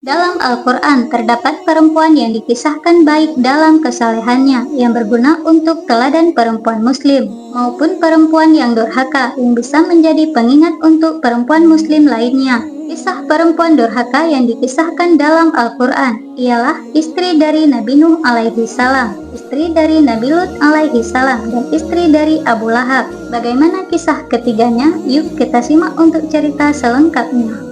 Dalam Al-Quran terdapat perempuan yang dikisahkan baik dalam kesalehannya yang berguna untuk teladan perempuan muslim maupun perempuan yang durhaka yang bisa menjadi pengingat untuk perempuan muslim lainnya. Kisah perempuan durhaka yang dikisahkan dalam Al-Quran ialah istri dari Nabi Nuh alaihi salam, istri dari Nabi Lut alaihi salam, dan istri dari Abu Lahab. Bagaimana kisah ketiganya? Yuk kita simak untuk cerita selengkapnya.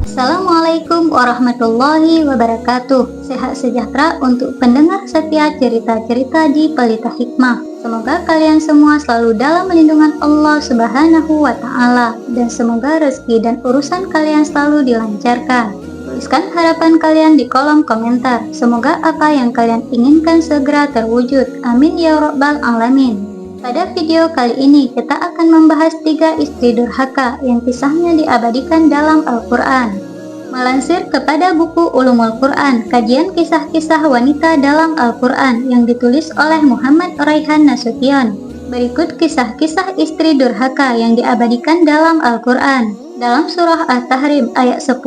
Assalamualaikum warahmatullahi wabarakatuh. Sehat sejahtera untuk pendengar setia cerita-cerita di Pelita Hikmah. Semoga kalian semua selalu dalam lindungan Allah Subhanahu wa Ta'ala, dan semoga rezeki dan urusan kalian selalu dilancarkan. Tuliskan harapan kalian di kolom komentar. Semoga apa yang kalian inginkan segera terwujud. Amin ya rabbal alamin. Pada video kali ini kita akan membahas 3 istri durhaka yang kisahnya diabadikan dalam Al-Quran. Melansir kepada buku Ulumul Quran, kajian kisah-kisah wanita dalam Al-Quran yang ditulis oleh Muhammad Raihan Nasution. Berikut kisah-kisah istri durhaka yang diabadikan dalam Al-Quran. Dalam surah At-Tahrim ayat 10,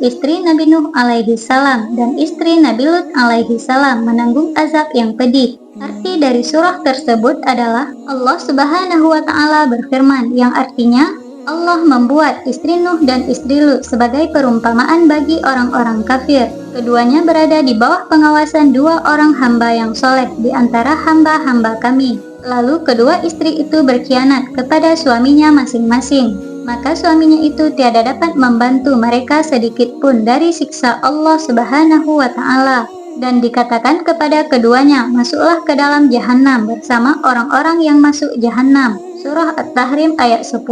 istri Nabi Nuh alaihi salam dan istri Nabi Lut alaihi salam menanggung azab yang pedih. Arti dari surah tersebut adalah Allah Subhanahu wa Ta'ala berfirman, yang artinya Allah membuat istri Nuh dan istri Lut sebagai perumpamaan bagi orang-orang kafir. Keduanya berada di bawah pengawasan 2 orang hamba yang soleh di antara hamba-hamba kami. Lalu kedua istri itu berkhianat kepada suaminya masing-masing. Maka suaminya itu tiada dapat membantu mereka sedikit pun dari siksa Allah Subhanahu wa Ta'ala. Dan dikatakan kepada keduanya, masuklah ke dalam jahanam bersama orang-orang yang masuk jahanam. Surah At-Tahrim ayat 10.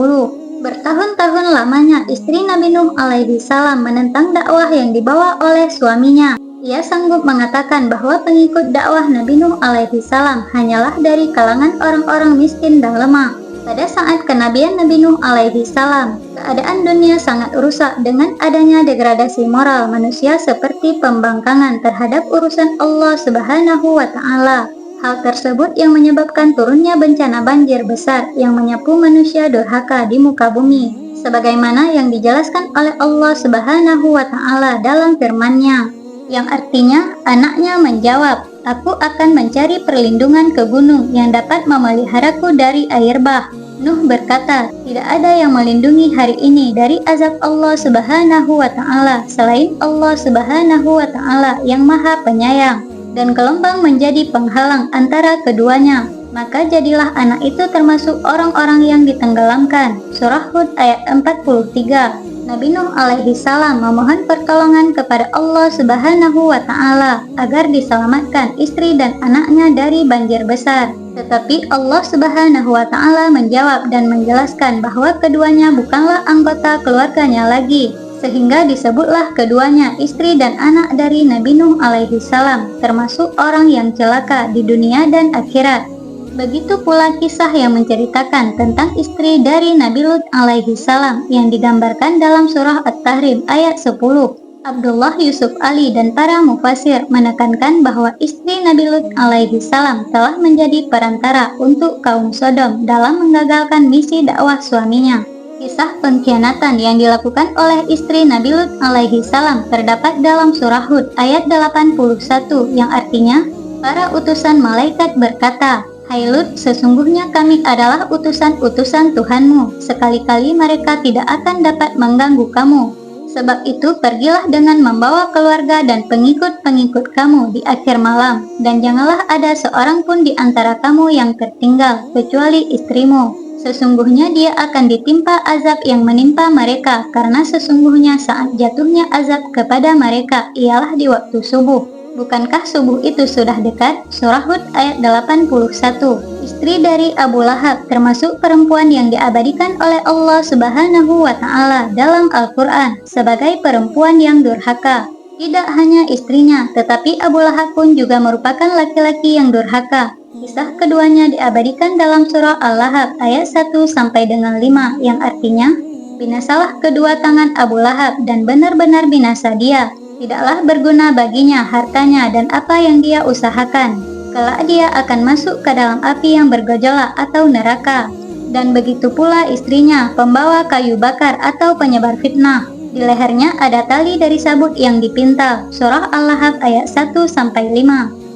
Bertahun-tahun lamanya istri Nabi Nuh alaihi salam menentang dakwah yang dibawa oleh suaminya. Ia sanggup mengatakan bahwa pengikut dakwah Nabi Nuh alaihi salam hanyalah dari kalangan orang-orang miskin dan lemah. Pada saat kenabian Nabi Nuh alaihi salam, keadaan dunia sangat rusak dengan adanya degradasi moral manusia seperti pembangkangan terhadap urusan Allah Subhanahu wa Ta'ala. Hal tersebut yang menyebabkan turunnya bencana banjir besar yang menyapu manusia durhaka di muka bumi, sebagaimana yang dijelaskan oleh Allah Subhanahu wa Ta'ala dalam firman-Nya, yang artinya anaknya menjawab, "Aku akan mencari perlindungan ke gunung yang dapat memeliharaku dari air bah." Nuh berkata, "Tidak ada yang melindungi hari ini dari azab Allah Subhanahu wa Ta'ala selain Allah Subhanahu wa Ta'ala yang Maha Penyayang." Dan gelombang menjadi penghalang antara keduanya. Maka jadilah anak itu termasuk orang-orang yang ditenggelamkan. Surah Hud ayat 43. Nabi Nuh alaihi salam memohon pertolongan kepada Allah Subhanahu wa Ta'ala agar diselamatkan istri dan anaknya dari banjir besar. Tetapi Allah Subhanahu wa Ta'ala menjawab dan menjelaskan bahwa keduanya bukanlah anggota keluarganya lagi, sehingga disebutlah keduanya istri dan anak dari Nabi Nuh alaihi salam, termasuk orang yang celaka di dunia dan akhirat. Begitu pula kisah yang menceritakan tentang istri dari Nabi Lut alaihi salam yang digambarkan dalam surah At-Tahrim ayat 10. Abdullah Yusuf Ali dan para mufasir menekankan bahwa istri Nabi Lut alaihi salam telah menjadi perantara untuk kaum Sodom dalam menggagalkan misi dakwah suaminya. Kisah pengkhianatan yang dilakukan oleh istri Nabi Lut alaihi salam terdapat dalam surah Hud ayat 81 yang artinya, para utusan malaikat berkata, "Hai Lut, sesungguhnya kami adalah utusan-utusan Tuhanmu. Sekali-kali mereka tidak akan dapat mengganggu kamu. Sebab itu pergilah dengan membawa keluarga dan pengikut-pengikut kamu di akhir malam, dan janganlah ada seorang pun di antara kamu yang tertinggal, kecuali istrimu. Sesungguhnya dia akan ditimpa azab yang menimpa mereka, karena sesungguhnya saat jatuhnya azab kepada mereka ialah di waktu subuh. Bukankah subuh itu sudah dekat?" Surah Hud ayat 81. Istri dari Abu Lahab termasuk perempuan yang diabadikan oleh Allah Subhanahu wa Ta'ala dalam Al-Quran sebagai perempuan yang durhaka. Tidak hanya istrinya, tetapi Abu Lahab pun juga merupakan laki-laki yang durhaka. Kisah keduanya diabadikan dalam surah Al-Lahab ayat 1 sampai dengan 5 yang artinya, "Binasalah kedua tangan Abu Lahab dan benar-benar binasa dia. Tidaklah berguna baginya hartanya dan apa yang dia usahakan. Kelak dia akan masuk ke dalam api yang bergejolak atau neraka. Dan begitu pula istrinya, pembawa kayu bakar atau penyebar fitnah. Di lehernya ada tali dari sabut yang dipintal. Surah Al-Lahab ayat 1-5.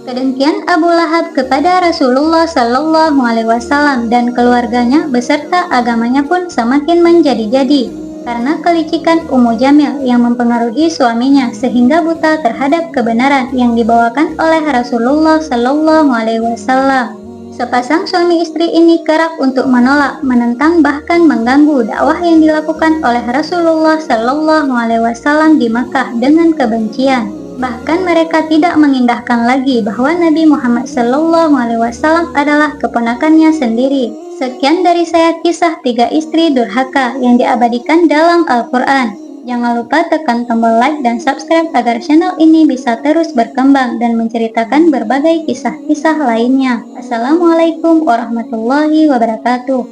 Kedengkian Abu Lahab kepada Rasulullah Shallallahu Alaihi Wasallam dan keluarganya beserta agamanya pun semakin menjadi-jadi karena kelicikan Ummu Jamil yang mempengaruhi suaminya sehingga buta terhadap kebenaran yang dibawakan oleh Rasulullah Shallallahu Alaihi Wasallam. Sepasang suami istri ini kerap untuk menolak, menentang bahkan mengganggu dakwah yang dilakukan oleh Rasulullah Shallallahu Alaihi Wasallam di Makkah dengan kebencian. Bahkan mereka tidak mengindahkan lagi bahwa Nabi Muhammad SAW adalah keponakannya sendiri. Sekian dari saya kisah 3 istri durhaka yang diabadikan dalam Al-Quran. Jangan lupa tekan tombol like dan subscribe agar channel ini bisa terus berkembang dan menceritakan berbagai kisah-kisah lainnya. Assalamualaikum warahmatullahi wabarakatuh.